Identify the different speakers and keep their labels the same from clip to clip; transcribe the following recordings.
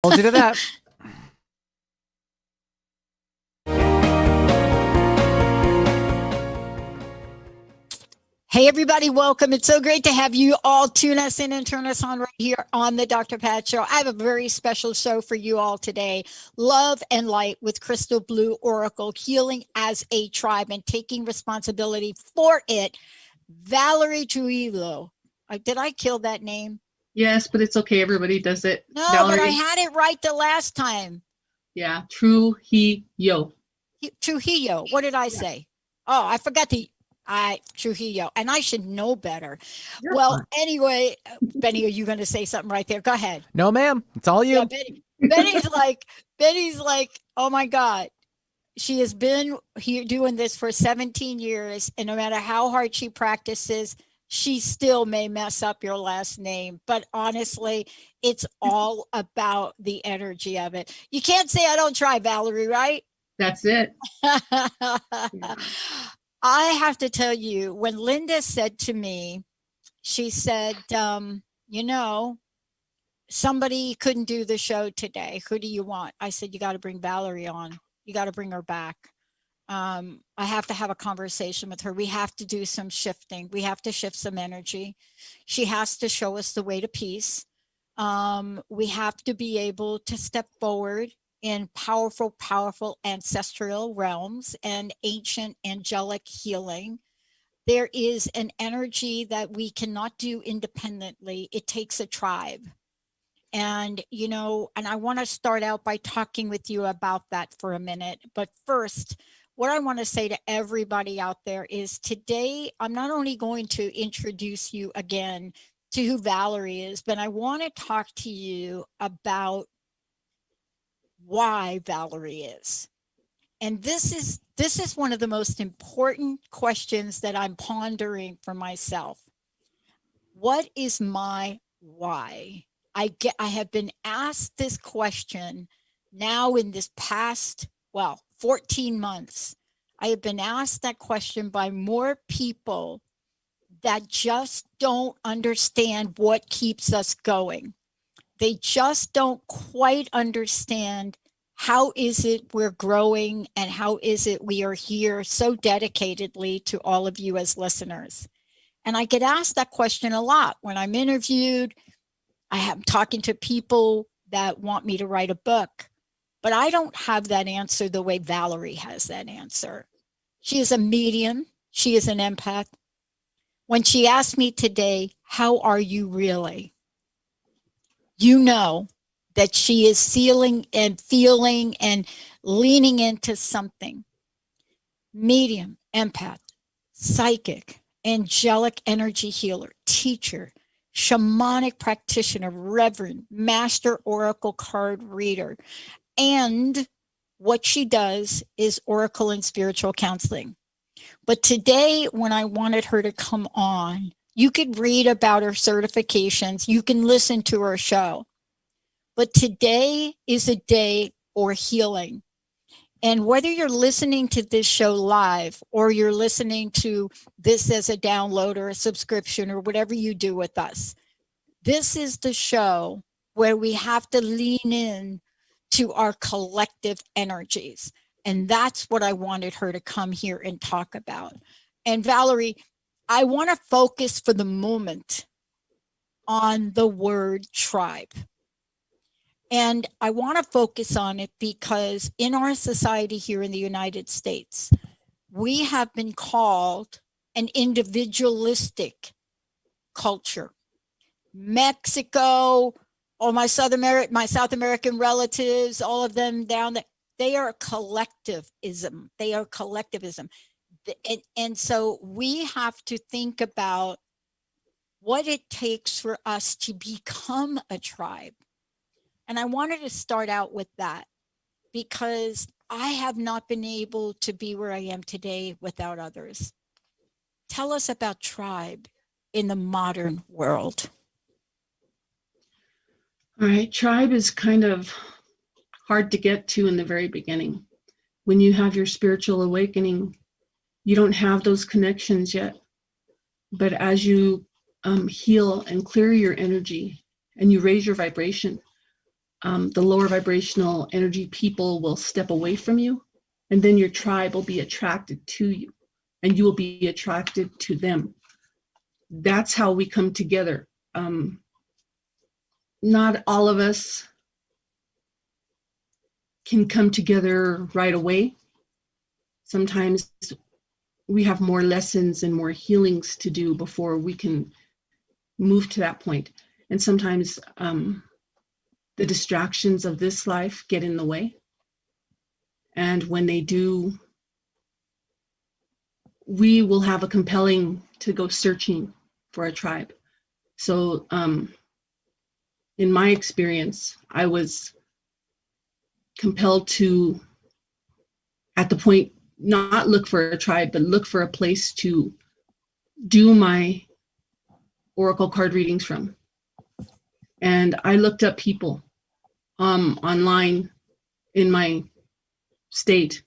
Speaker 1: Hold you to that.
Speaker 2: Hey, everybody, welcome. It's so great to have you all tune us in and turn us on right here on the Dr. Pat Show. I have a very special show for you all today. Love and Light with Crystal Blue Oracle, healing as a tribe and taking responsibility for it. Valerie Trujillo. Did I kill that name?
Speaker 3: Yes, but it's okay. Everybody does it.
Speaker 2: No,
Speaker 3: Valerie.
Speaker 2: But I had it right the last time.
Speaker 3: Yeah, Trujillo.
Speaker 2: Trujillo. What did I say? Oh, I forgot Trujillo, and I should know better.
Speaker 3: You're
Speaker 2: well,
Speaker 3: fine.
Speaker 2: Anyway, Benny, are you going to say something right there? Go ahead.
Speaker 1: No, ma'am. It's all you.
Speaker 2: Yeah, Benny's like, oh my God. She has been here doing this for 17 years, and no matter how hard she practices, she still may mess up your last name. But honestly, it's all about the energy of it. You can't say I don't try, Valerie, right?
Speaker 3: That's it. Yeah.
Speaker 2: I have to tell you, when Linda said to me, she said, somebody couldn't do the show today. Who do you want? I said, you got to bring Valerie on. You got to bring her back. I have to have a conversation with her. We have to do some shifting. We have to shift some energy. She has to show us the way to peace. We have to be able to step forward in powerful ancestral realms and ancient angelic healing. There is an energy that we cannot do independently. It takes a tribe. And, I want to start out by talking with you about that for a minute. But first, what I want to say to everybody out there is today, I'm not only going to introduce you again to who Valerie is, but I want to talk to you about why Valerie is. And this is one of the most important questions that I'm pondering for myself. What is my why? I have been asked this question now in this past, 14 months. I have been asked that question by more people that just don't understand what keeps us going. They just don't quite understand how is it we're growing and how is it we are here so dedicatedly to all of you as listeners. And I get asked that question a lot when I'm interviewed. I am talking to people that want me to write a book, but I don't have that answer the way Valerie has that answer. She is a medium. She is an empath. When she asked me today, how are you really? You know that she is feeling and leaning into something. Medium, empath, psychic, angelic energy healer, teacher, shamanic practitioner, reverend, master oracle card reader. And what she does is oracle and spiritual counseling. But today, when I wanted her to come on, you could read about her certifications. You can listen to her show. But today is a day for healing. And whether you're listening to this show live or you're listening to this as a download or a subscription or whatever you do with us, this is the show where we have to lean in to our collective energies. And that's what I wanted her to come here and talk about. And Valerie, I want to focus for the moment on the word tribe. And I want to focus on it because in our society here in the United States, we have been called an individualistic culture. Mexico, all my South American relatives, all of them down there, they are collectivism. They are collectivism. And so we have to think about what it takes for us to become a tribe. And I wanted to start out with that because I have not been able to be where I am today without others. Tell us about tribe in the modern world.
Speaker 3: All right. Tribe is kind of hard to get to in the very beginning. When you have your spiritual awakening, you don't have those connections yet. But as you heal and clear your energy and you raise your vibration, the lower vibrational energy people will step away from you, and then your tribe will be attracted to you, and you will be attracted to them. That's how we come together. Not all of us can come together right away. Sometimes we have more lessons and more healings to do before we can move to that point. And sometimes the distractions of this life get in the way. And when they do, we will have a compelling to go searching for a tribe. So in my experience, I was compelled to, at the point, not look for a tribe, but look for a place to do my oracle card readings from. And I looked up people online in my state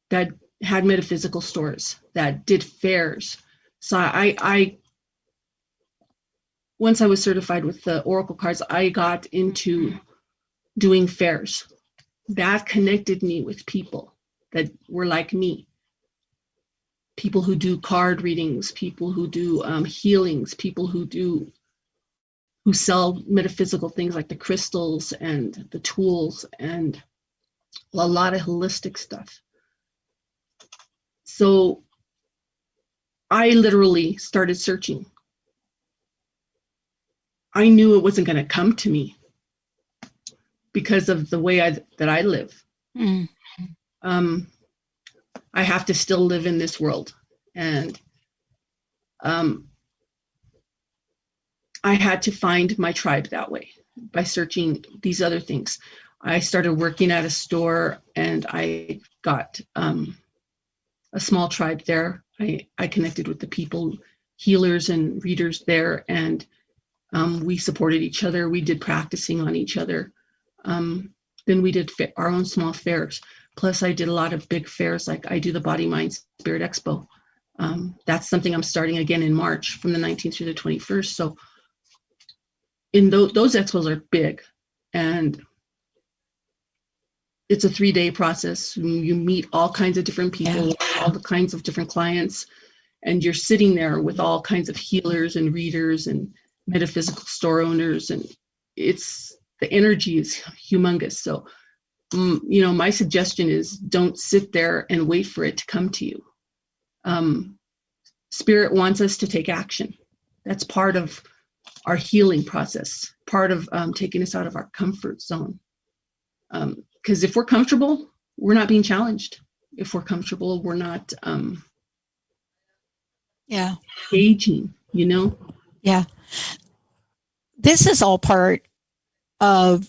Speaker 3: that had metaphysical stores, that did fairs. So I once I was certified with the oracle cards, I got into doing fairs. That connected me with people that were like me. People who do card readings, people who do healings, people who sell metaphysical things like the crystals and the tools and a lot of holistic stuff. So I literally started searching. I knew it wasn't going to come to me because of the way that I live.
Speaker 2: Mm.
Speaker 3: I have to still live in this world. And I had to find my tribe that way by searching these other things. I started working at a store and I got a small tribe there. I connected with the people, healers and readers there, and we supported each other. We did practicing on each other. Then we did our own small fairs. Plus I did a lot of big fairs, like I do the Body, Mind, Spirit Expo. That's something I'm starting again in March from the 19th through the 21st. So in those expos are big, and it's a 3-day process. You meet all kinds of different people, all the kinds of different clients, and you're sitting there with all kinds of healers and readers and metaphysical store owners, and the energy is humongous. So, my suggestion is don't sit there and wait for it to come to you. Spirit wants us to take action. That's part of our healing process, part of taking us out of our comfort zone. Because if we're comfortable, we're not being challenged. If we're comfortable, we're not engaging,
Speaker 2: Yeah. This is all part of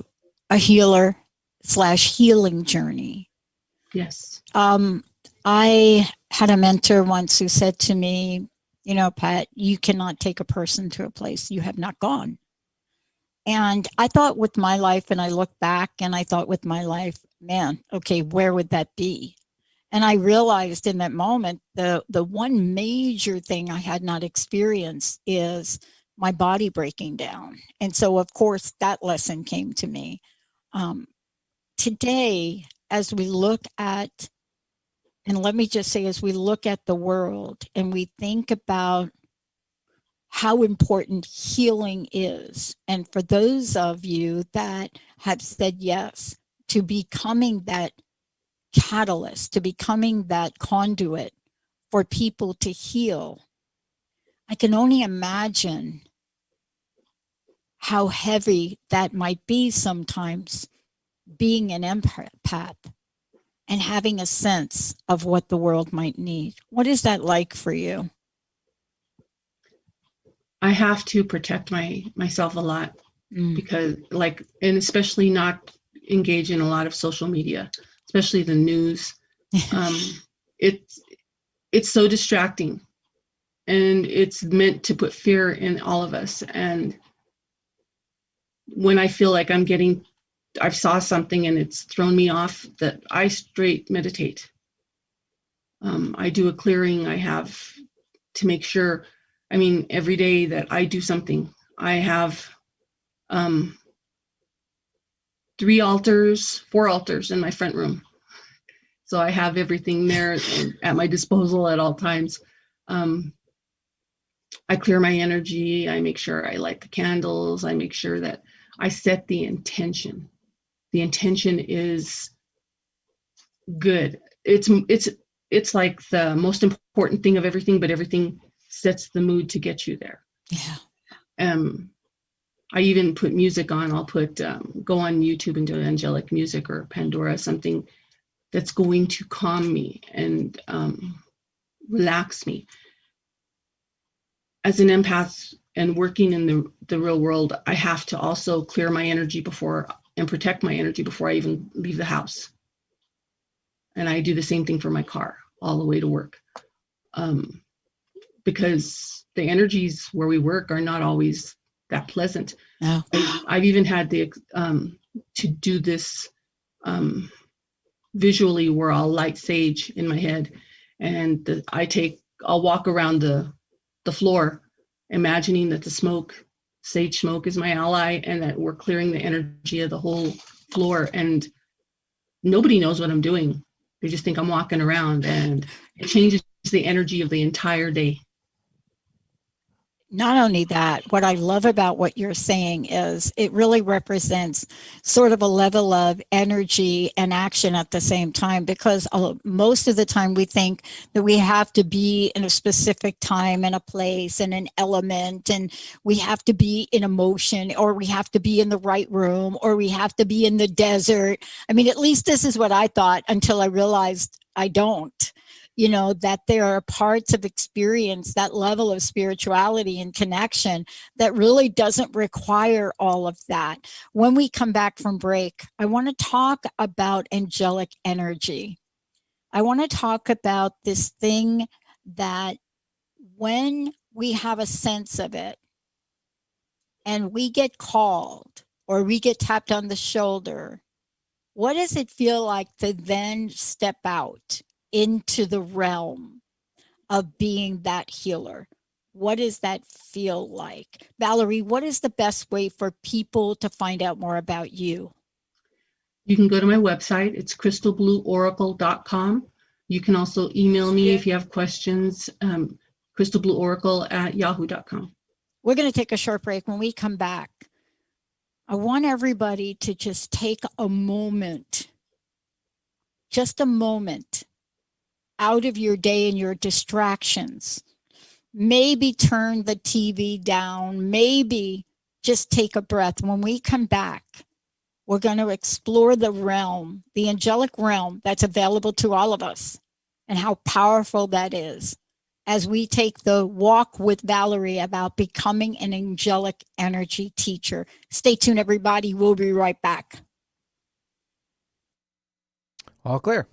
Speaker 2: a healer/healing journey.
Speaker 3: Yes.
Speaker 2: I had a mentor once who said to me, Pat, you cannot take a person to a place you have not gone. And I thought with my life, and I look back and I thought with my life, man, okay, where would that be? And I realized in that moment, the one major thing I had not experienced is my body breaking down. And so, of course, that lesson came to me. Today, as we look at, and let me just say, as we look at the world and we think about how important healing is, and for those of you that have said yes to becoming that catalyst, to becoming that conduit for people to heal, I can only imagine how heavy that might be sometimes, being an empath and having a sense of what the world might need. What is that like for you?
Speaker 3: I have to protect myself a lot because and especially not engage in a lot of social media, especially the news. It's so distracting, and it's meant to put fear in all of us. And when I feel like I've saw something and it's thrown me off, that I straight meditate. I do a clearing. I have to make sure, every day that I do something, I have 4 altars in my front room. So I have everything there at my disposal at all times. I clear my energy. I make sure I light the candles. I make sure that I set the intention. The intention is good. It's like the most important thing of everything, but everything sets the mood to get you there.
Speaker 2: Yeah.
Speaker 3: I even put music on. I'll put go on YouTube and do angelic music or Pandora, something that's going to calm me and relax me. As an empath and working in the real world, I have to also clear my energy and protect my energy before I even leave the house. And I do the same thing for my car all the way to work. Because the energies where we work are not always that pleasant.
Speaker 2: No.
Speaker 3: I've even had to do this visually, where I'll light sage in my head, and I'll walk around the floor, imagining that sage smoke is my ally, and that we're clearing the energy of the whole floor. And nobody knows what I'm doing. They just think I'm walking around, and it changes the energy of the entire day.
Speaker 2: Not only that, what I love about what you're saying is it really represents sort of a level of energy and action at the same time, because most of the time we think that we have to be in a specific time and a place and an element, and we have to be in emotion, or we have to be in the right room, or we have to be in the desert. I mean, at least this is what I thought until I realized I don't. That there are parts of experience, that level of spirituality and connection, that really doesn't require all of that. When we come back from break, I want to talk about angelic energy. I want to talk about this thing that when we have a sense of it and we get called or we get tapped on the shoulder, what does it feel like to then step out into the realm of being that healer? What does that feel like? Valerie, what is the best way for people to find out more about you?
Speaker 3: You can go to my website. It's crystalblueoracle.com. You can also email me if you have questions, crystalblueoracle@yahoo.com.
Speaker 2: We're going to take a short break. When we come back, I want everybody to just take a moment, just a moment out of your day and your distractions. Maybe turn the TV down, maybe just take a breath. When we come back, we're going to explore the realm, the angelic realm that's available to all of us, and how powerful that is as we take the walk with Valerie about becoming an angelic energy teacher. Stay tuned, everybody. We'll be right back.
Speaker 1: All clear.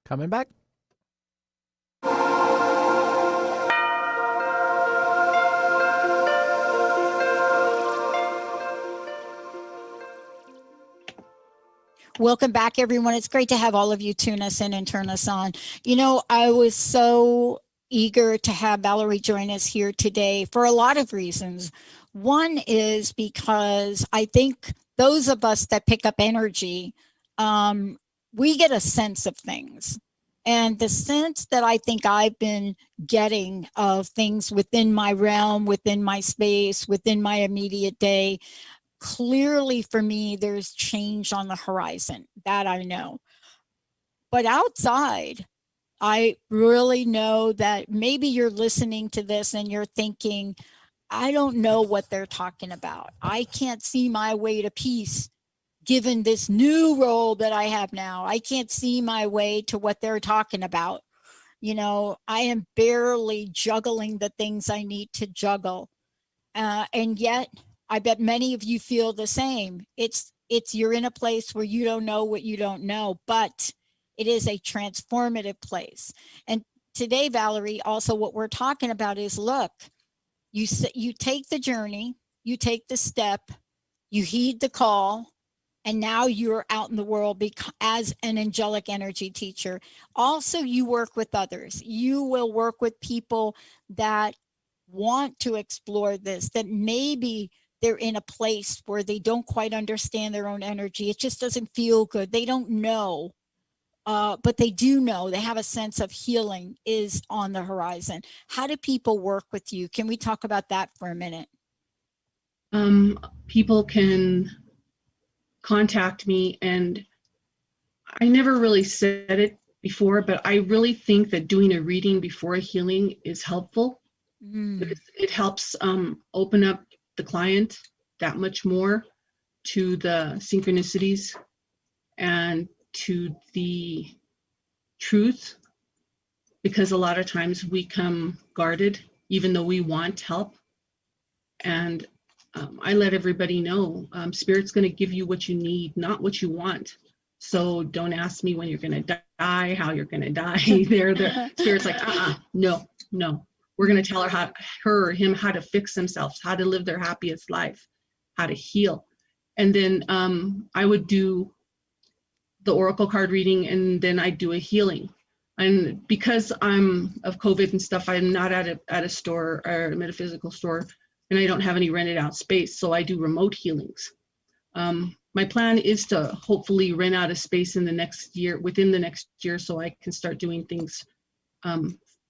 Speaker 1: Coming back.
Speaker 2: Welcome back, everyone. It's great to have all of you tune us in and turn us on. You know, I was so eager to have Valerie join us here today for a lot of reasons. One is because I think those of us that pick up energy, we get a sense of things. And the sense that I think I've been getting of things within my realm, within my space, within my immediate day, clearly for me, there's change on the horizon, that I know. But outside, I really know that maybe you're listening to this and you're thinking, I don't know what they're talking about. I can't see my way to peace given this new role that I have now. I can't see my way to what they're talking about. You know, I am barely juggling the things I need to juggle. And yet, I bet many of you feel the same. It's you're in a place where you don't know what you don't know, but it is a transformative place. And today, Valerie, also what we're talking about is, look, you take the journey, you take the step, you heed the call, and now you're out in the world as an angelic energy teacher. Also, you work with others. You will work with people that want to explore this, that maybe they're in a place where they don't quite understand their own energy. It just doesn't feel good. They don't know, but they do know. They have a sense of healing is on the horizon. How do people work with you? Can we talk about that for a minute?
Speaker 3: People can contact me, and I never really said it before, but I really think that doing a reading before a healing is helpful. Because it helps open up the client that much more to the synchronicities and to the truth, because a lot of times we come guarded even though we want help. And I let everybody know Spirit's going to give you what you need, not what you want. So don't ask me when you're going to die, how you're going to die. The Spirit's like, no. We're going to tell her or him how to fix themselves, how to live their happiest life, how to heal. And then I would do the oracle card reading, and then I do a healing. And because I'm of COVID and stuff, I'm not at a store or a metaphysical store, and I don't have any rented out space. So I do remote healings. My plan is to hopefully rent out a space in the next year, within the next year, so I can start doing things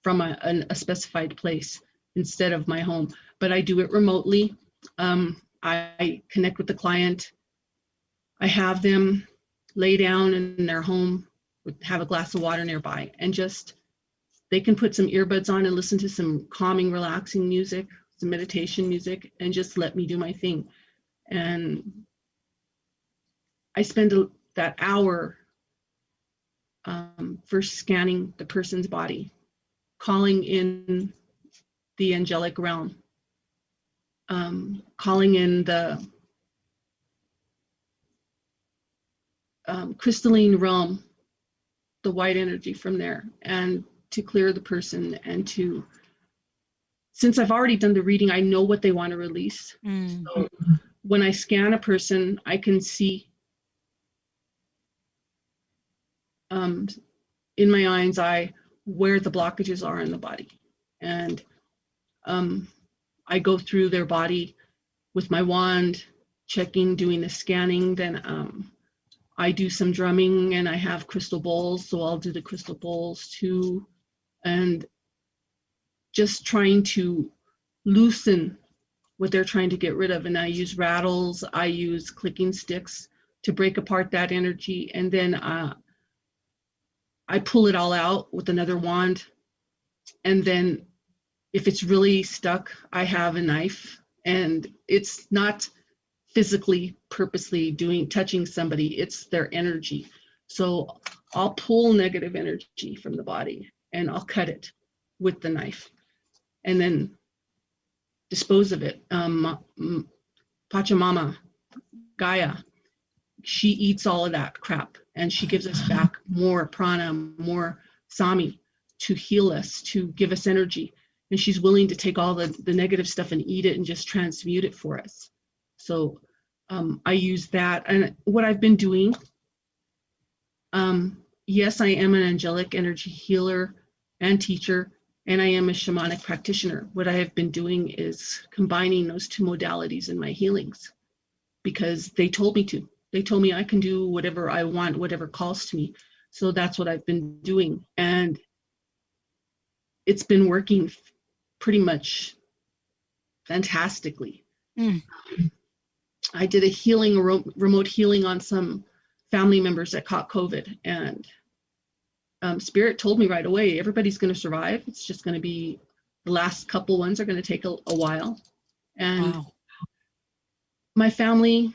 Speaker 3: from a specified place instead of my home. But I do it remotely. I connect with the client. I have them lay down in their home, have a glass of water nearby, and just, they can put some earbuds on and listen to some calming, relaxing music, some meditation music, and just let me do my thing. And I spend that hour first scanning the person's body, calling in the angelic realm, calling in the crystalline realm, the white energy from there, and to clear the person. And to, since I've already done the reading, I know what they want to release. So when I scan a person, I can see in my mind's eye where the blockages are in the body. And I go through their body with my wand, checking, doing the scanning. Then I do some drumming, and I have crystal bowls, so I'll do the crystal bowls too. And just trying to loosen what they're trying to get rid of. And I use rattles, I use clicking sticks to break apart that energy. And then I pull it all out with another wand. And then if it's really stuck, I have a knife, and it's not physically, purposely touching somebody, it's their energy. So I'll pull negative energy from the body, and I'll cut it with the knife, and then dispose of it. Pachamama, Gaia, she eats all of that crap. and she gives us back more prana, more sami to heal us, to give us energy. And she's willing to take all the negative stuff and eat it and just transmute it for us. So I use that. And what I've been doing, yes, I am an angelic energy healer and teacher, and I am a shamanic practitioner. What I have been doing is combining those two modalities in my healings because they told me to. They told me I can do whatever I want, whatever calls to me. So that's what I've been doing. And it's been working pretty much fantastically. I did a healing, remote healing on some family members that caught COVID, and Spirit told me right away, everybody's going to survive. It's just going to be the last couple ones are going to take a while. And
Speaker 2: Wow.
Speaker 3: My family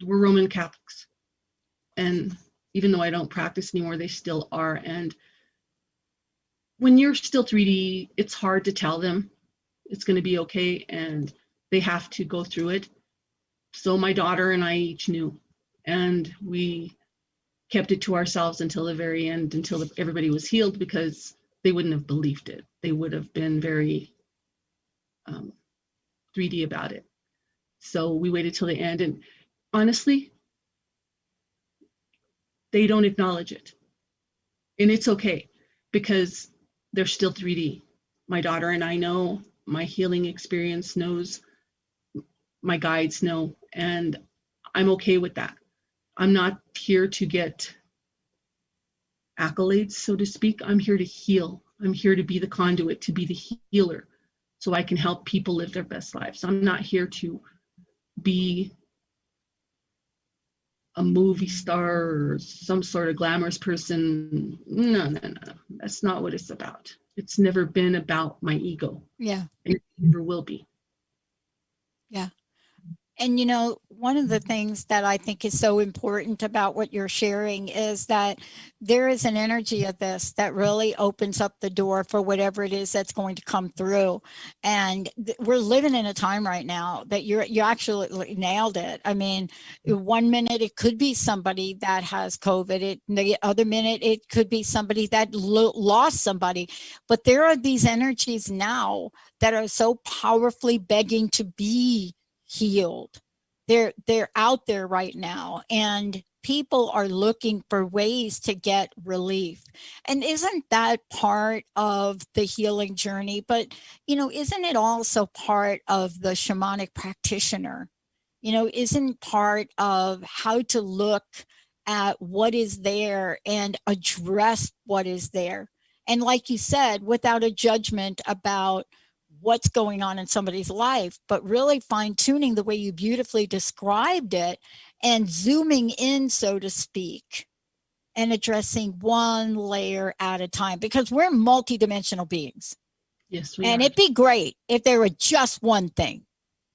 Speaker 3: were Roman Catholics, and even though I don't practice anymore, they still are. And when you're still 3D, it's hard to tell them it's going to be okay, and they have to go through it. So my daughter and I each knew, and we kept it to ourselves until the very end, until everybody was healed, because they wouldn't have believed it. They would have been very 3D about it. So we waited till the end, and honestly, they don't acknowledge it. And it's okay, because they're still 3D. My daughter and I know, my healing experience knows, my guides know, and I'm okay with that. I'm not here to get accolades, so to speak. I'm here to heal. I'm here to be the conduit, to be the healer, so I can help people live their best lives. I'm not here to be a movie star or some sort of glamorous person. No. That's not what it's about. It's never been about my ego.
Speaker 2: Yeah.
Speaker 3: And it never will be.
Speaker 2: Yeah. And, you know, one of the things that I think is so important about what you're sharing is that there is an energy of this that really opens up the door for whatever it is that's going to come through. And we're living in a time right now that you actually nailed it. I mean, 1 minute it could be somebody that has COVID. The other minute it could be somebody that lost somebody. But there are these energies now that are so powerfully begging to be healed. They're out there right now, and people are looking for ways to get relief. And isn't that part of the healing journey? But, you know, isn't it also part of the shamanic practitioner? You know, isn't part of how to look at what is there and address what is there? And like you said, without a judgment about what's going on in somebody's life, but really fine tuning the way you beautifully described it and zooming in, so to speak, and addressing one layer at a time, because we're multidimensional beings.
Speaker 3: Yes, we
Speaker 2: and
Speaker 3: are.
Speaker 2: it'd be great if there were just one thing,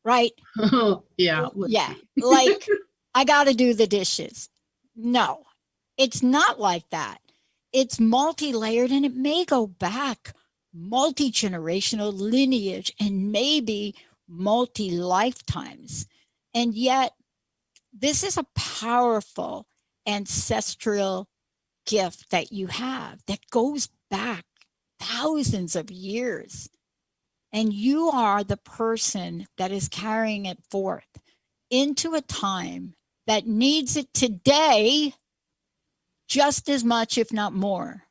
Speaker 2: right?
Speaker 3: Oh, yeah.
Speaker 2: Yeah. Like, I got to do the dishes. No, it's not like that. It's multi-layered, and it may go back multi-generational lineage and maybe multi-lifetimes. And yet, this is a powerful ancestral gift that you have that goes back thousands of years. And you are the person that is carrying it forth into a time that needs it today just as much, if not more,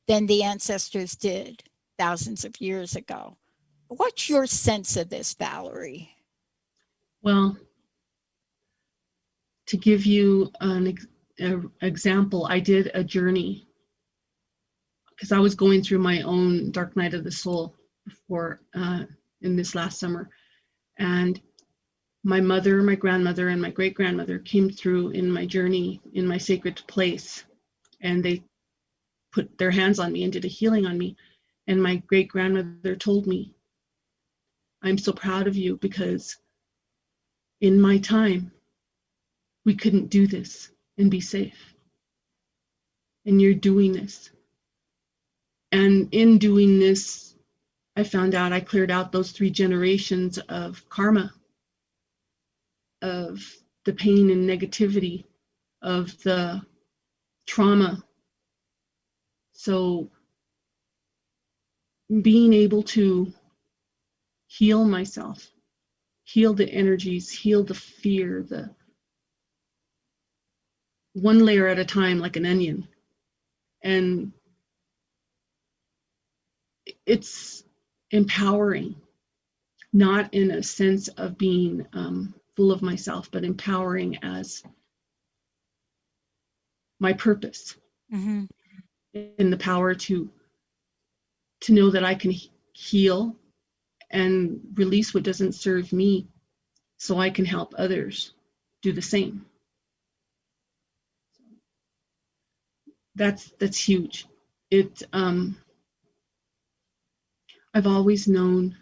Speaker 2: than the ancestors did thousands of years ago. What's your sense of this, Valerie?
Speaker 3: Well, to give you an example, I did a journey because I was going through my own dark night of the soul before in this last summer. And my mother, my grandmother, and my great-grandmother came through in my journey in my sacred place, and they put their hands on me and did a healing on me. And my great-grandmother told me, I'm so proud of you, because in my time, we couldn't do this and be safe. And you're doing this. And in doing this, I found out I cleared out those 3 generations of karma, of the pain and negativity of the trauma. So being able to heal myself, heal the energies, heal the fear, the one layer at a time, like an onion. And it's empowering, not in a sense of being full of myself, but empowering as my purpose,
Speaker 2: Mm-hmm.
Speaker 3: and the power to know that I can heal and release what doesn't serve me, so I can help others do the same. That's huge. It I've always known,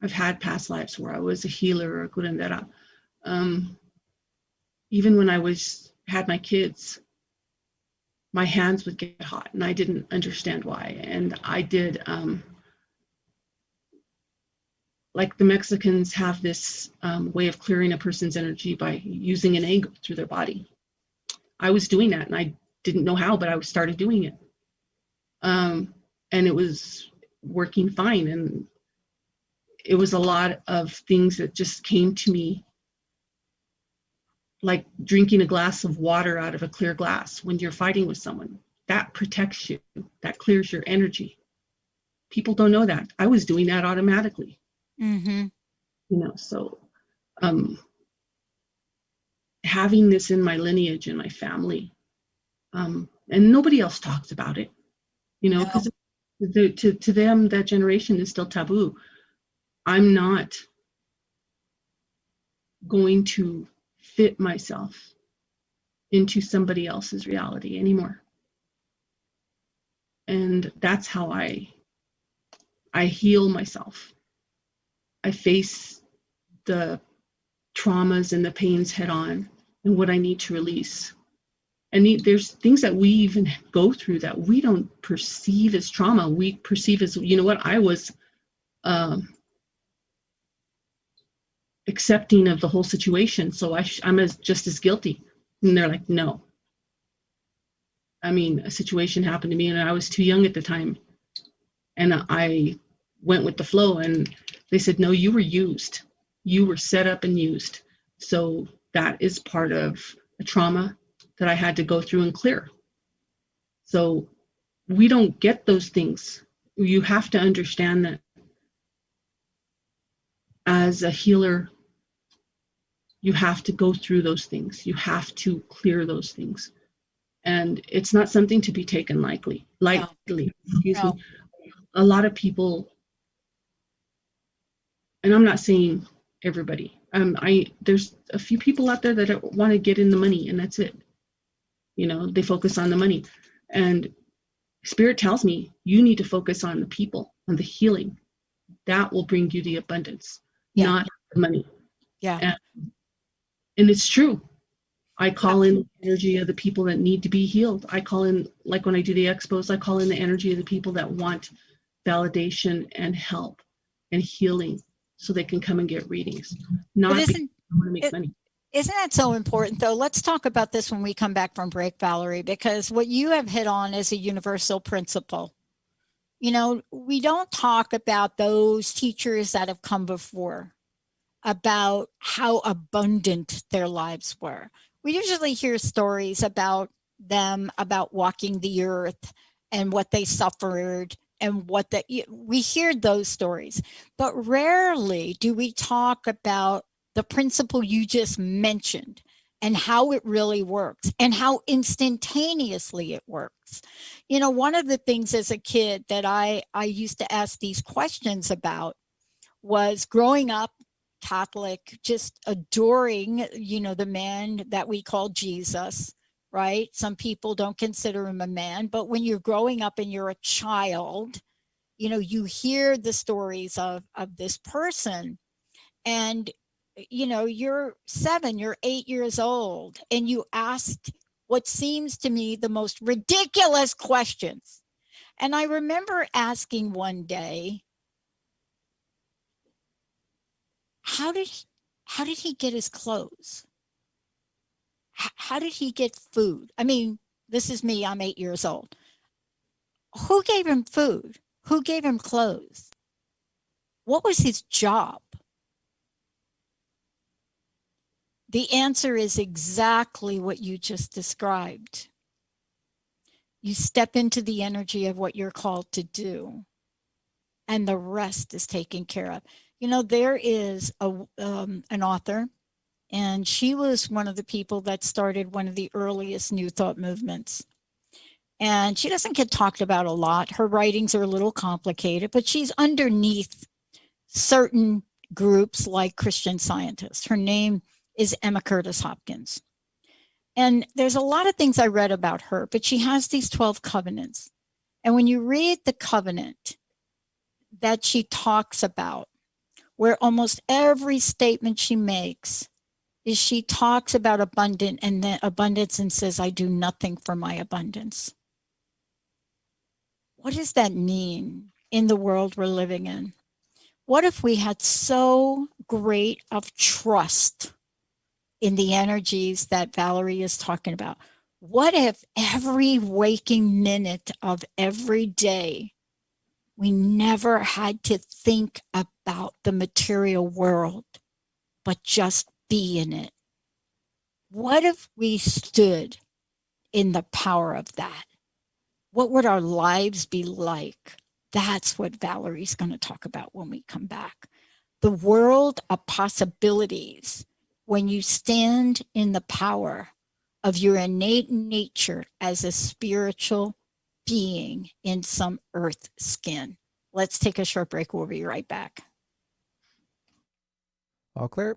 Speaker 3: I've had past lives where I was a healer or a curandera. Even when I had my kids, my hands would get hot and I didn't understand why. And I did, like the Mexicans have this way of clearing a person's energy by using an angle through their body. I was doing that and I didn't know how, but I started doing it. And it was working fine. And it was a lot of things that just came to me, like drinking a glass of water out of a clear glass when you're fighting with someone. That protects you, that clears your energy. People don't know that. I was doing that automatically.
Speaker 2: Mm-hmm.
Speaker 3: So having this in my lineage and my family, and nobody else talks about it, because to them, that generation is still taboo. I'm not going to fit myself into somebody else's reality anymore. And that's how I heal myself. I face the traumas and the pains head on and what I need to release. And there's things that we even go through that we don't perceive as trauma. We perceive as, I was accepting of the whole situation. So I'm just as guilty. And they're like, no. I mean, a situation happened to me and I was too young at the time. And I went with the flow and they said, no, you were used. You were set up and used. So that is part of a trauma that I had to go through and clear. So we don't get those things. You have to understand that as a healer, you have to go through those things. You have to clear those things. And it's not something to be taken lightly.
Speaker 2: No.
Speaker 3: Excuse me. A lot of people, and I'm not saying everybody, there's a few people out there that want to get in the money and that's it. They focus on the money. And Spirit tells me you need to focus on the people, on the healing. That will bring you the abundance, not the money.
Speaker 2: Yeah.
Speaker 3: And it's true. I call in the energy of the people that need to be healed. I call in, like when I do the expos, I call in the energy of the people that want validation and help and healing so they can come and get readings. Not because I want to make money.
Speaker 2: Isn't that so important, though? Let's talk about this when we come back from break, Valerie, because what you have hit on is a universal principle. We don't talk about those teachers that have come before, about how abundant their lives were. We usually hear stories about them, about walking the earth and what they suffered and we hear those stories, but rarely do we talk about the principle you just mentioned and how it really works and how instantaneously it works. One of the things as a kid that I used to ask these questions about was growing up Catholic, just adoring, the man that we call Jesus, right? Some people don't consider him a man, but when you're growing up and you're a child, you hear the stories of this person and, you're 7, you're 8 years old and you ask what seems to me the most ridiculous questions. And I remember asking one day, how did he get his clothes? How did he get food? I mean, this is me, I'm 8 years old. Who gave him food? Who gave him clothes? What was his job? The answer is exactly what you just described. You step into the energy of what you're called to do, and the rest is taken care of. You know, there is an author, and she was one of the people that started one of the earliest New Thought movements. And she doesn't get talked about a lot. Her writings are a little complicated, but she's underneath certain groups like Christian Scientists. Her name is Emma Curtis Hopkins. And there's a lot of things I read about her, but she has these 12 covenants. And when you read the covenant that she talks about, where almost every statement she makes is she talks about abundance and says, I do nothing for my abundance. What does that mean in the world we're living in? What if we had so great of trust in the energies that Valerie is talking about? What if every waking minute of every day, we never had to think about the material world, but just be in it? What if we stood in the power of that? What would our lives be like? That's what Valerie's going to talk about when we come back. The world of possibilities when you stand in the power of your innate nature as a spiritual being in some earth skin. Let's take a short break. We'll be right back.
Speaker 1: All clear?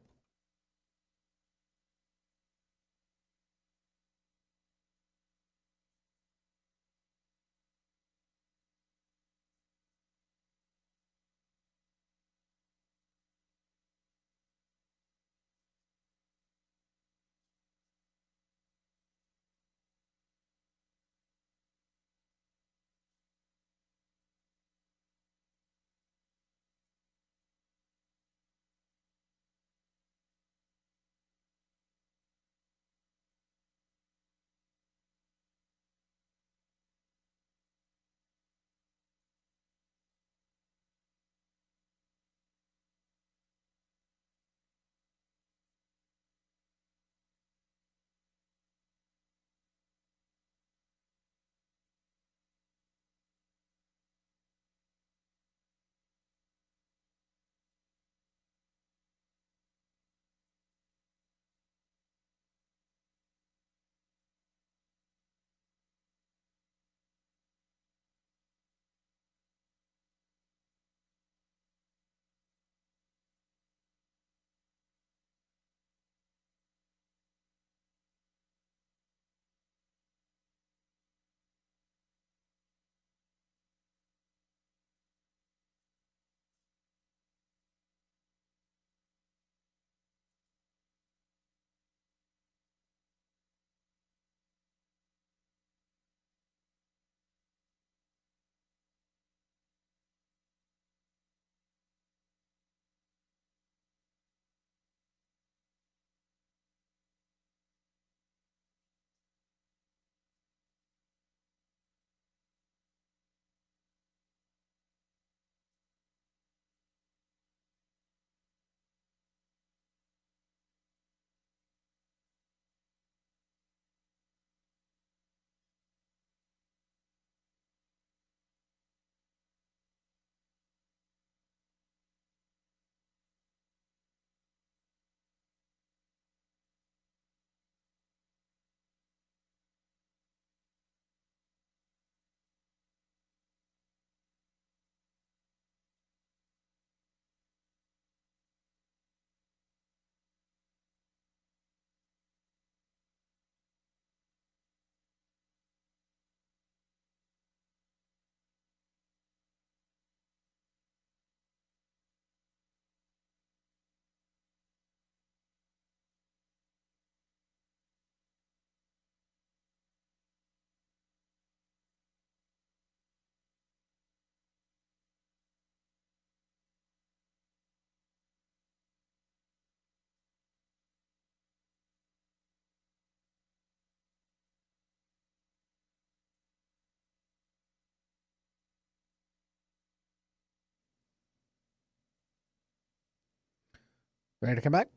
Speaker 1: Ready to come back?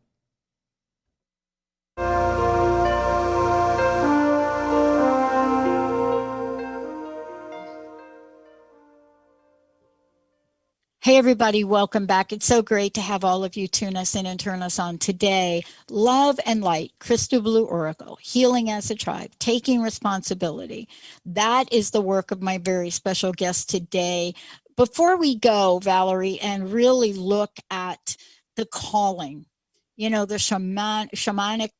Speaker 2: Hey, everybody, welcome back. It's so great to have all of you tune us in and turn us on today. Love and Light, Crystal Blue Oracle, Healing as a Tribe, Taking Responsibility. That is the work of my very special guest today. Before we go, Valerie, and really look at the calling, the shamanic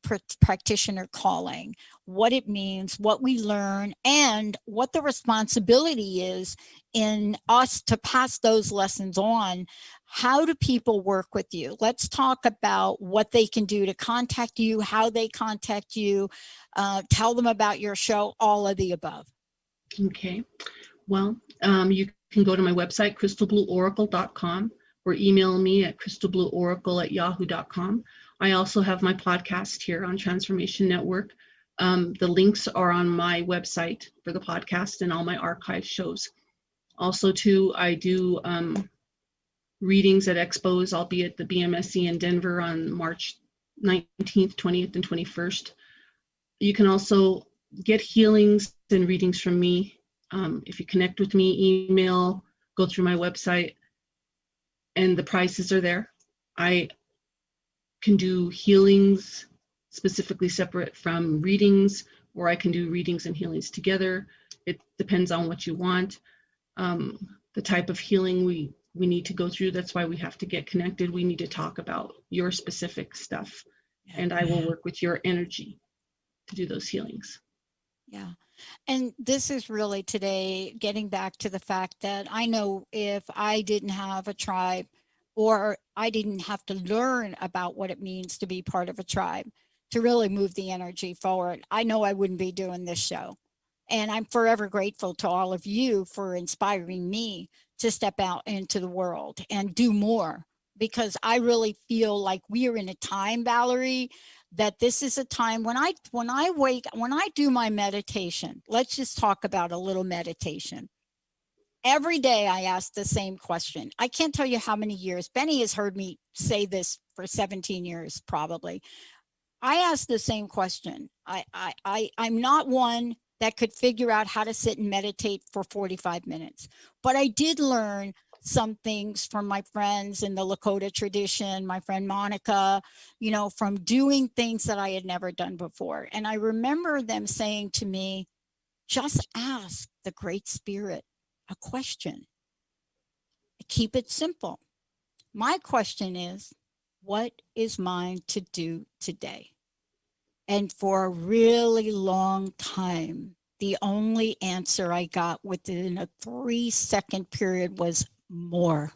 Speaker 2: practitioner calling, what it means, what we learn, and what the responsibility is in us to pass those lessons on. How do people work with you? Let's talk about what they can do to contact you, how they contact you, tell them about your show, all of the above.
Speaker 3: Okay. Well, you can go to my website, crystalblueoracle.com, or email me at crystalblueoracle@yahoo.com. I also have my podcast here on Transformation Network. The links are on my website for the podcast and all my archive shows. Also, too, I do readings at expos. I'll be at the BMSE in Denver on March 19th, 20th, and 21st. You can also get healings and readings from me. If you connect with me, email, go through my website, and the prices are there. I can do healings specifically separate from readings, or I can do readings and healings together. It depends on what you want. The type of healing we need to go through. That's why we have to get connected. We need to talk about your specific stuff, and I will work with your energy to do those healings.
Speaker 2: Yeah. And this is really today getting back to the fact that I know if I didn't have a tribe, or I didn't have to learn about what it means to be part of a tribe to really move the energy forward, I know I wouldn't be doing this show. And I'm forever grateful to all of you for inspiring me to step out into the world and do more, because I really feel like we are in a time, Valerie, that this is a time when I do my meditation. Let's just talk about a little meditation. Every day I ask the same question. I can't tell you how many years. Benny has heard me say this for 17 years, probably. I ask the same question. I'm not one that could figure out how to sit and meditate for 45 minutes, but I did learn some things from my friends in the Lakota tradition, my friend Monica, from doing things that I had never done before. And I remember them saying to me, just ask the Great Spirit a question. Keep it simple. My question is, what is mine to do today? And for a really long time, the only answer I got within a 3-second period was more.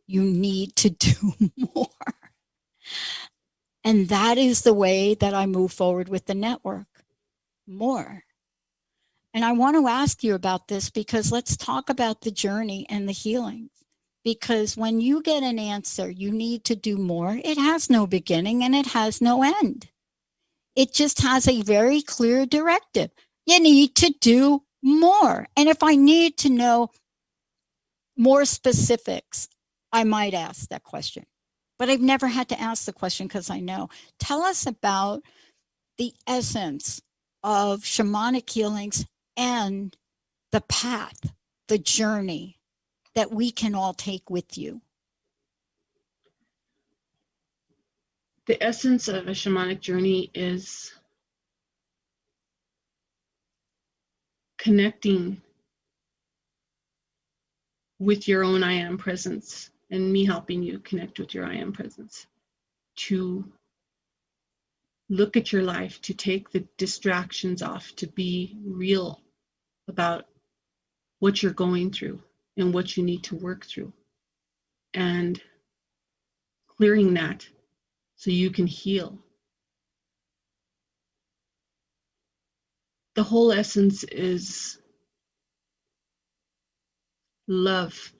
Speaker 2: You need to do more. And that is the way that I move forward with the network. More. And I want to ask you about this, because let's talk about the journey and the healings. Because when you get an answer, you need to do more. It has no beginning and it has no end. It just has a very clear directive. You need to do more. And if I need to know more specifics, I might ask that question. But I've never had to ask the question because I know. Tell us about the essence of shamanic healings and the path, the journey that we can all take with you.
Speaker 3: The essence of a shamanic journey is connecting with your own I am presence, and me helping you connect with your I am presence, to look at your life, to take the distractions off, to be real about what you're going through and what you need to work through, and clearing that so you can heal. The whole essence is love.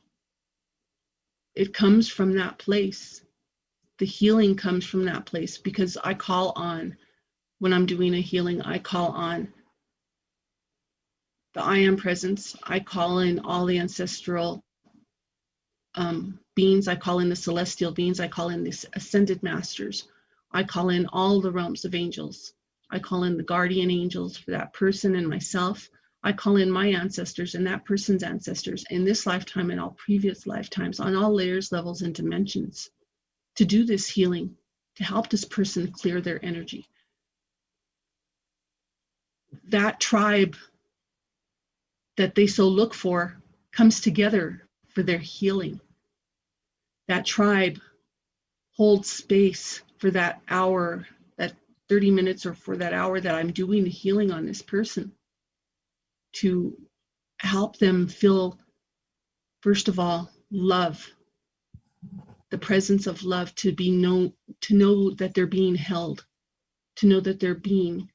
Speaker 3: It comes from that place. The healing comes from that place, because I call on, when I'm doing a healing, I call on the I am presence. I call in all the ancestral beings. I call in the celestial beings. I call in the ascended masters. I call in all the realms of angels. I call in the guardian angels for that person and myself. I call in my ancestors and that person's ancestors in this lifetime and all previous lifetimes on all layers, levels, and dimensions to do this healing, to help this person clear their energy. That tribe that they so look for comes together for their healing. That tribe holds space for that hour, that 30 minutes, or for that hour that I'm doing the healing on this person, to help them feel, first of all, love, the presence of love, to know that they're being held, to know that they're being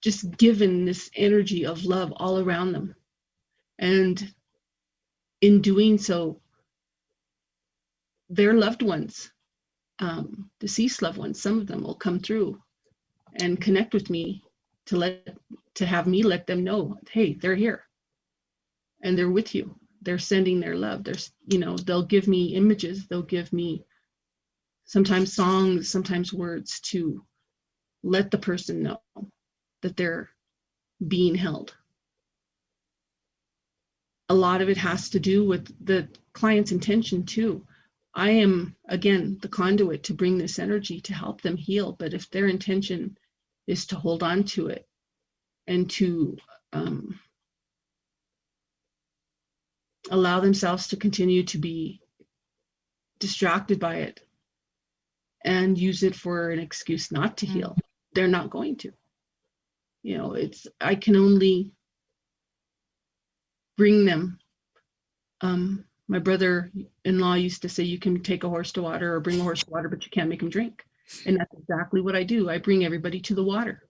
Speaker 3: just given this energy of love all around them. And in doing so, their loved ones, deceased loved ones, some of them will come through and connect with me to have me let them know, hey, they're here and they're with you. They're sending their love. They'll give me images. They'll give me sometimes songs, sometimes words to let the person know that they're being held. A lot of it has to do with the client's intention too. I am, again, the conduit to bring this energy to help them heal. But if their intention is to hold on to it and to allow themselves to continue to be distracted by it and use it for an excuse not to heal, they're not going to. I can only bring them. My brother-in-law used to say, you can take a horse to water or bring a horse to water, but you can't make him drink. And that's exactly what I do. I bring everybody to the water,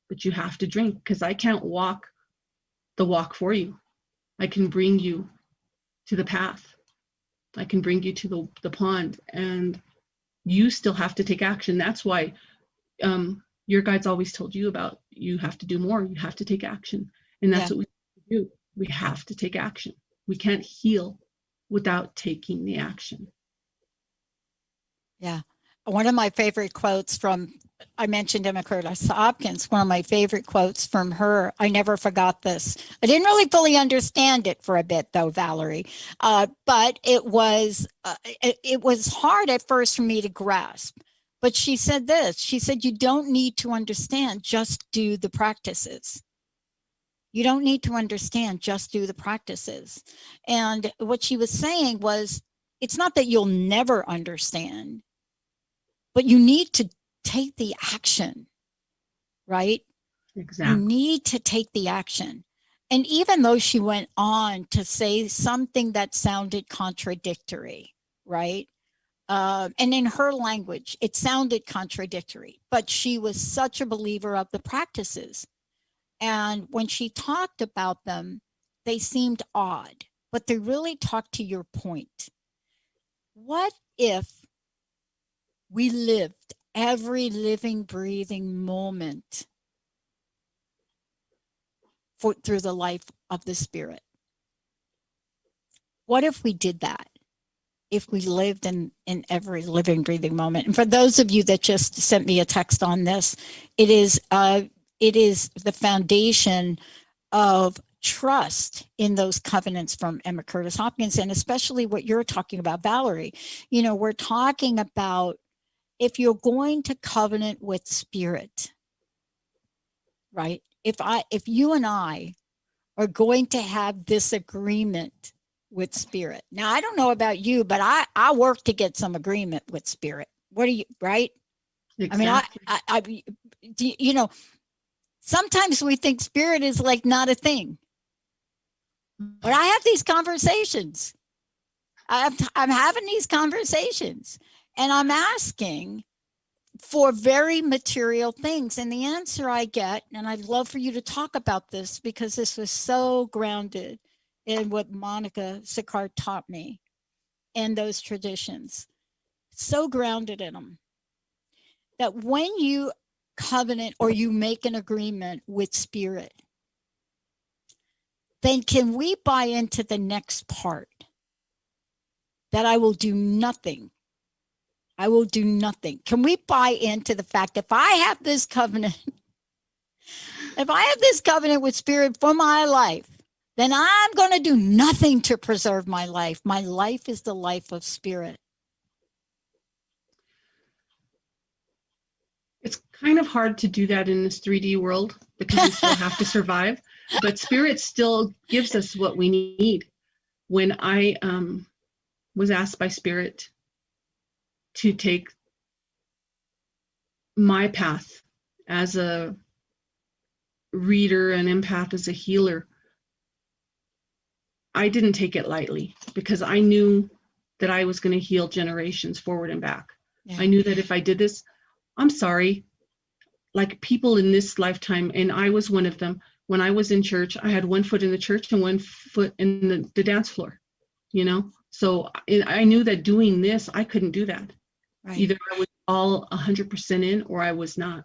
Speaker 3: but you have to drink, because I can't walk the walk for you. I can bring you to the path. I can bring you to the pond, and you still have to take action. That's why your guides always told you about, you have to do more, you have to take action. And that's what we do. We have to take action. We can't heal without taking the action.
Speaker 2: Yeah. One of my favorite quotes I mentioned Emma Curtis Hopkins, one of my favorite quotes from her, I never forgot this. I didn't really fully understand it for a bit though, Valerie, but it was hard at first for me to grasp. But she said this, she said, you don't need to understand, just do the practices. You don't need to understand, just do the practices. And what she was saying was, it's not that you'll never understand, but you need to take the action, right?
Speaker 3: Exactly.
Speaker 2: You need to take the action. And even though she went on to say something that sounded contradictory, right? And in her language, it sounded contradictory, but she was such a believer of the practices. And when she talked about them, they seemed odd, but they really talked to your point. What if we lived every living, breathing moment through the life of the spirit? What if we did that? If we lived in every living, breathing moment? And for those of you that just sent me a text on this, it is the foundation of trust in those covenants from Emma Curtis Hopkins, and especially what you're talking about, Valerie. We're talking about, if you're going to covenant with spirit, right? If you and I are going to have this agreement with spirit. Now, I don't know about you, but I work to get some agreement with spirit. What do you, right?
Speaker 3: Exactly.
Speaker 2: I mean, sometimes we think spirit is like not a thing. But I have these conversations. I'm having these conversations, and I'm asking for very material things. And the answer I get, and I'd love for you to talk about this, because this was so grounded in what Monica Sicard taught me and those traditions, so grounded in them, that when you covenant or you make an agreement with spirit, then can we buy into the next part? That I will do nothing. I will do nothing. Can we buy into the fact if I have this covenant, if I have this covenant with Spirit for my life, then I'm going to do nothing to preserve my life. My life is the life of Spirit.
Speaker 3: It's kind of hard to do that in this 3D world because we still have to survive, but Spirit still gives us what we need. When I was asked by Spirit to take my path as a reader, an empath, as a healer, I didn't take it lightly because I knew that I was going to heal generations forward and back. Yeah. I knew that if I did this, I'm sorry, like people in this lifetime, and I was one of them. When I was in church, I had one foot in the church and one foot in the dance floor, you know? So I knew that doing this, I couldn't do that. Right. Either I was all 100% in or I was not.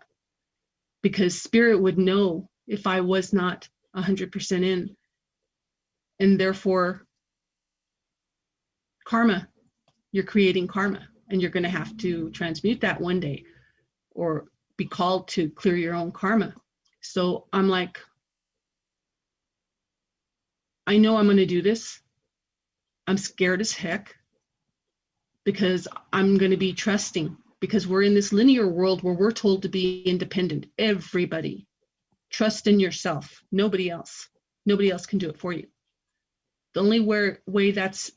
Speaker 3: Because Spirit would know if I was not 100% in. And therefore, karma, you're creating karma. And you're going to have to transmute that one day or be called to clear your own karma. So I'm like, I know I'm going to do this. I'm scared as heck because I'm going to be trusting, because we're in this linear world where we're told to be independent. Everybody, trust in yourself. Nobody else can do it for you. The only way that's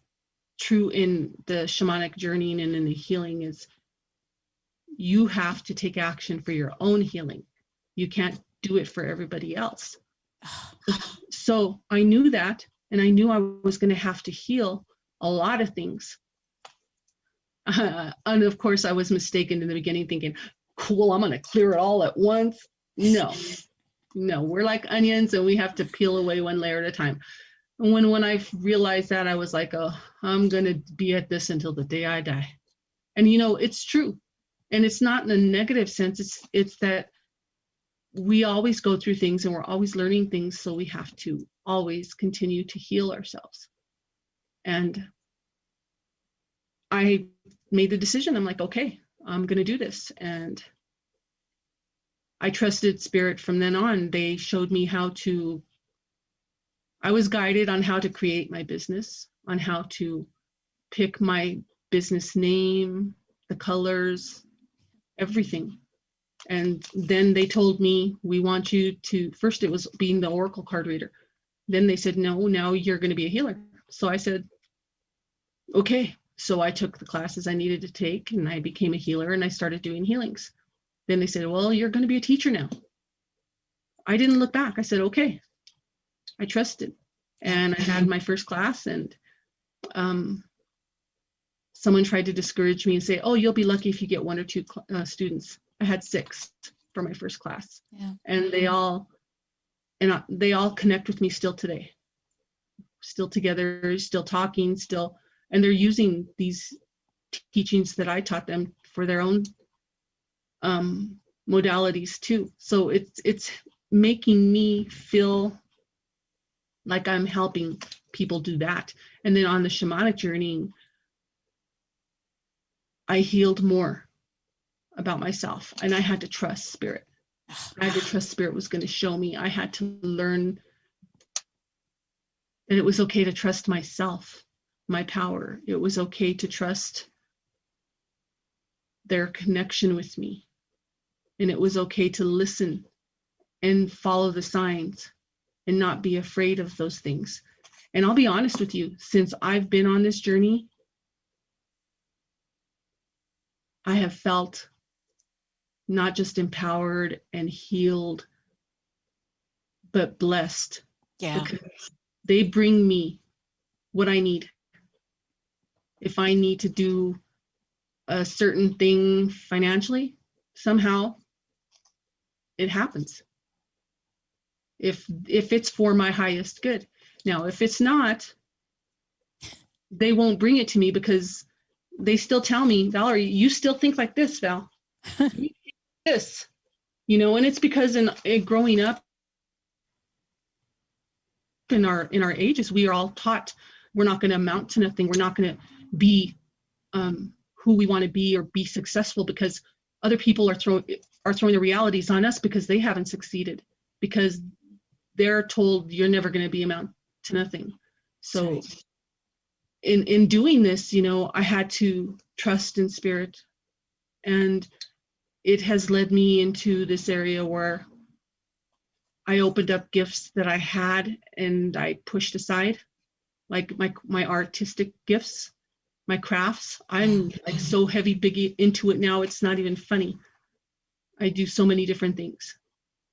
Speaker 3: true in the shamanic journey and in the healing is you have to take action for your own healing. You can't do it for everybody else. So I knew that, and I knew I was going to have to heal a lot of things. And of course, I was mistaken in the beginning, thinking, cool, I'm going to clear it all at once. No, we're like onions, and we have to peel away one layer at a time. And when I realized that, I was like, oh, I'm going to be at this until the day I die. And, it's true. And it's not in a negative sense. It's that we always go through things and we're always learning things. So we have to always continue to heal ourselves. And I made the decision. I'm like, okay, I'm going to do this. And I trusted Spirit from then on. They showed me I was guided on how to create my business, on how to pick my business name, the colors, everything. And then they told me, we want you to, first it was being the Oracle card reader. Then they said, no, now you're going to be a healer. So I said, okay. So I took the classes I needed to take and I became a healer and I started doing healings. Then they said, well, you're going to be a teacher now. I didn't look back. I said, okay. I trusted. And I had my first class, and someone tried to discourage me and say, oh, you'll be lucky if you get 1 or 2 students. I had 6 for my first class. Yeah. And they all connect with me still today. Still together, still talking, and they're using these teachings that I taught them for their own modalities too. So it's making me feel like I'm helping people do that. And then on the shamanic journey, I healed more about myself, and I had to trust Spirit. I had to trust Spirit was going to show me. I had to learn that it was okay to trust myself, my power. It was okay to trust their connection with me. And it was okay to listen and follow the signs and not be afraid of those things. And I'll be honest with you, since I've been on this journey, I have felt not just empowered and healed, but blessed. Yeah. Because they bring me what I need. If I need to do a certain thing financially, somehow it happens. If it's for my highest good. Now, if it's not, they won't bring it to me because they still tell me, Valerie, you still think like this, Val. You think this, and it's because in growing up, in our ages, we are all taught we're not going to amount to nothing. We're not going to be who we want to be or be successful, because other people are throwing the realities on us because they haven't succeeded, because they're told you're never going to be amount to nothing. So
Speaker 2: Right.
Speaker 3: in doing this, I had to trust in spirit, and it has led me into this area where I opened up gifts that I had and I pushed aside, like my artistic gifts, my crafts. I'm like so heavy, big into it now. It's not even funny. I do so many different things,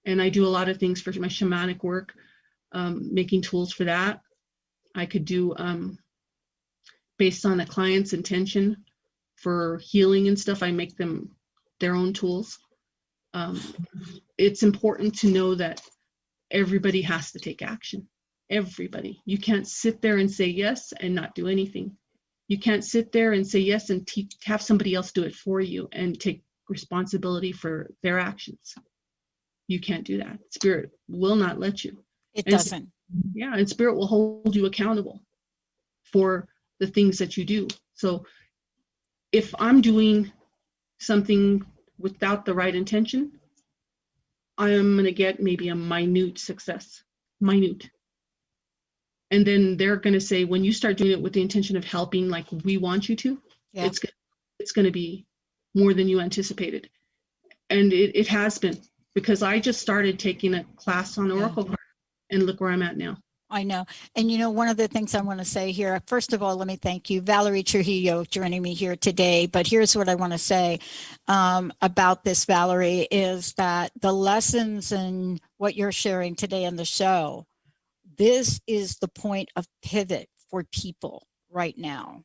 Speaker 3: and I do a lot of things for my shamanic work, making tools for that. I could do based on a client's intention for healing and stuff. I make them their own tools. It's important to know that everybody has to take action. Everybody. You can't sit there and say yes and not do anything. You can't sit there and say yes and have somebody else do it for you and take responsibility for their actions. You can't do that. Spirit will not let you.
Speaker 2: It doesn't.
Speaker 3: Yeah, and spirit will hold you accountable for the things that you do. So if I'm doing something without the right intention, I'm going to get maybe a minute success. Minute. And then they're going to say, when you start doing it with the intention of helping, like we want you to,
Speaker 2: Yeah.
Speaker 3: it's going to be more than you anticipated. And it has been, because I just started taking a class on Oracle card, and look where I'm at now.
Speaker 2: I know. And one of the things I want to say here, first of all, let me thank you, Valerie Trujillo, joining me here today. But here's what I want to say about this, Valerie, is that the lessons and what you're sharing today on the show, this is the point of pivot for people right now.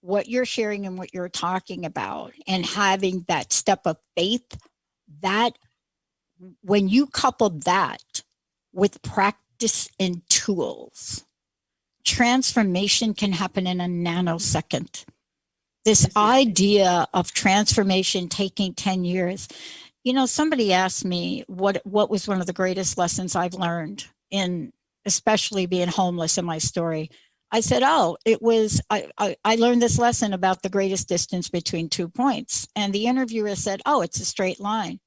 Speaker 2: What you're sharing and what you're talking about, and having that step of faith, that when you couple that with practice and tools, transformation can happen in a nanosecond. This idea of transformation taking 10 years. Somebody asked me what was one of the greatest lessons I've learned in, especially being homeless, in my story. I said, it was, I learned this lesson about the greatest distance between 2 points. And the interviewer said, it's a straight line.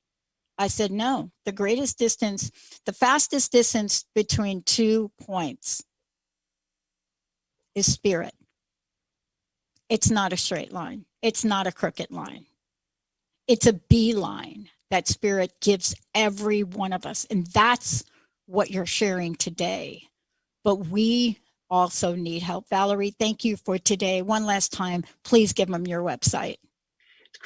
Speaker 2: I said, no, the greatest distance, the fastest distance between 2 points is spirit. It's not a straight line. It's not a crooked line. It's a beeline that spirit gives every one of us. And that's what you're sharing today. But we also need help. Valerie, thank you for today. One last time, please give them your website.
Speaker 3: It's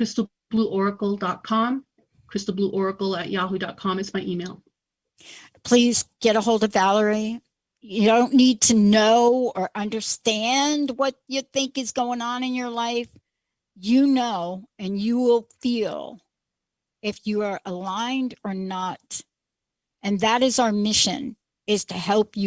Speaker 3: crystalblueoracle.com. crystalblueoracle@yahoo.com is my email.
Speaker 2: Please get a hold of Valerie. You don't need to know or understand what you think is going on in your life. You know, and you will feel if you are aligned or not. And that is our mission, is to help you